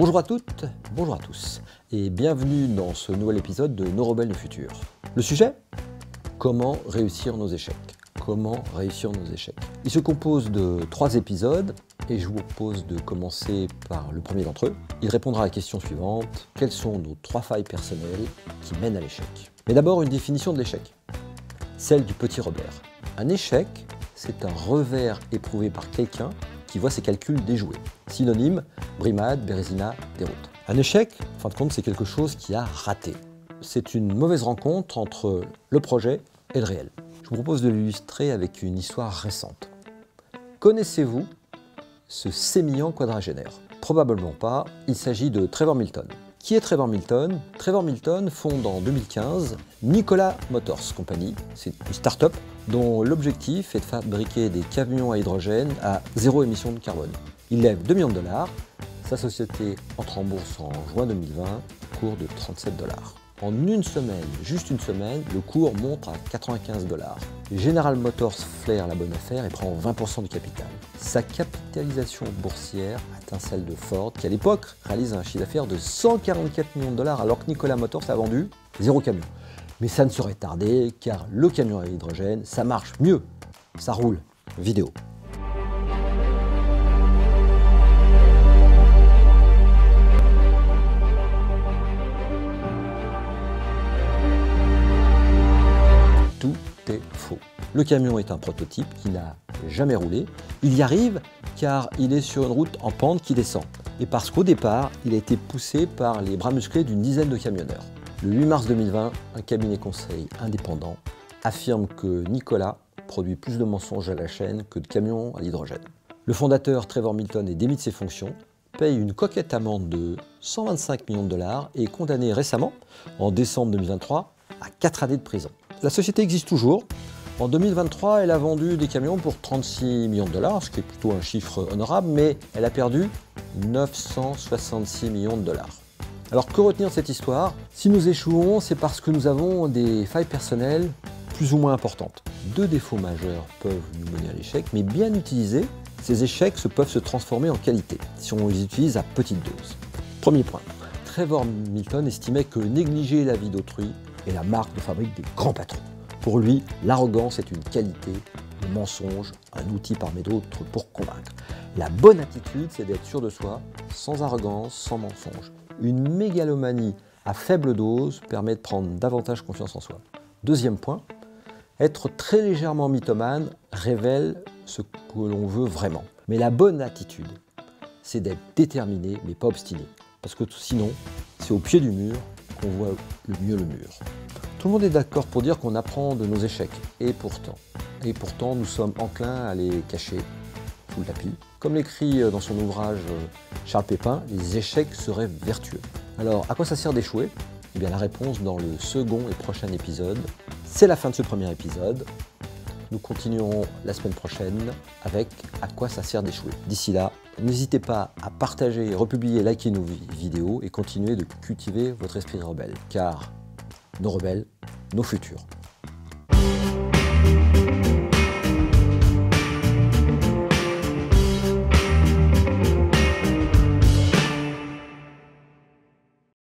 Bonjour à toutes, bonjour à tous, et bienvenue dans ce nouvel épisode de Nos rebelles du futur. Le sujet ? Comment réussir nos échecs. Comment réussir nos échecs. Il se compose de 3 épisodes, et je vous propose de commencer par le premier d'entre eux. Il répondra à la question suivante, quelles sont nos 3 failles personnelles qui mènent à l'échec ? Mais d'abord une définition de l'échec, celle du petit Robert. Un échec, c'est un revers éprouvé par quelqu'un qui voit ses calculs déjoués. Synonyme, brimade, bérésina, déroute. Un échec, en fin de compte, c'est quelque chose qui a raté. C'est une mauvaise rencontre entre le projet et le réel. Je vous propose de l'illustrer avec une histoire récente. Connaissez-vous ce sémillant quadragénaire ? Probablement pas, il s'agit de Trevor Milton. Qui est Trevor Milton ? Trevor Milton fonde en 2015 Nikola Motors Company. C'est une start-up dont l'objectif est de fabriquer des camions à hydrogène à 0 émission de carbone. Il lève 2 millions de dollars. Sa société entre en bourse en juin 2020, cours de 37 dollars. En une semaine, juste une semaine, le cours monte à 95 dollars. General Motors flaire la bonne affaire et prend 20% du capital. Sa capitalisation boursière atteint celle de Ford, qui à l'époque réalise un chiffre d'affaires de 144 millions de dollars, alors que Nikola Motors a vendu 0 camion. Mais ça ne saurait tarder, car le camion à hydrogène, ça marche mieux. Ça roule. Vidéo. Tout est faux. Le camion est un prototype qui n'a jamais roulé. Il y arrive car il est sur une route en pente qui descend. Et parce qu'au départ, il a été poussé par les bras musclés d'une dizaine de camionneurs. Le 8 mars 2020, un cabinet conseil indépendant affirme que Nikola produit plus de mensonges à la chaîne que de camions à l'hydrogène. Le fondateur Trevor Milton est démis de ses fonctions, paye une coquette amende de 125 millions de dollars et est condamné récemment, en décembre 2023, à 4 années de prison. La société existe toujours. En 2023, elle a vendu des camions pour 36 millions de dollars, ce qui est plutôt un chiffre honorable, mais elle a perdu 966 millions de dollars. Alors que retenir de cette histoire ? Si nous échouons, c'est parce que nous avons des failles personnelles plus ou moins importantes. 2 défauts majeurs peuvent nous mener à l'échec, mais bien utilisés, ces échecs peuvent se transformer en qualité, si on les utilise à petite dose. Premier point, Trevor Milton estimait que négliger la vie d'autrui est la marque de fabrique des grands patrons. Pour lui, l'arrogance est une qualité, le mensonge, un outil parmi d'autres pour convaincre. La bonne attitude, c'est d'être sûr de soi, sans arrogance, sans mensonge. Une mégalomanie à faible dose permet de prendre davantage confiance en soi. Deuxième point, être très légèrement mythomane révèle ce que l'on veut vraiment. Mais la bonne attitude, c'est d'être déterminé, mais pas obstiné. Parce que sinon, c'est au pied du mur qu'on voit le mieux le mur. Tout le monde est d'accord pour dire qu'on apprend de nos échecs. Et pourtant, nous sommes enclins à les cacher sous le tapis. Comme l'écrit dans son ouvrage Charles Pépin, les échecs seraient vertueux. Alors, à quoi ça sert d'échouer ? Eh bien, la réponse dans le second et prochain épisode. C'est la fin de ce premier épisode. Nous continuerons la semaine prochaine avec à quoi ça sert d'échouer. D'ici là, n'hésitez pas à partager, republier, liker nos vidéos et continuer de cultiver votre esprit rebelle. Car nos rebelles, nos futurs.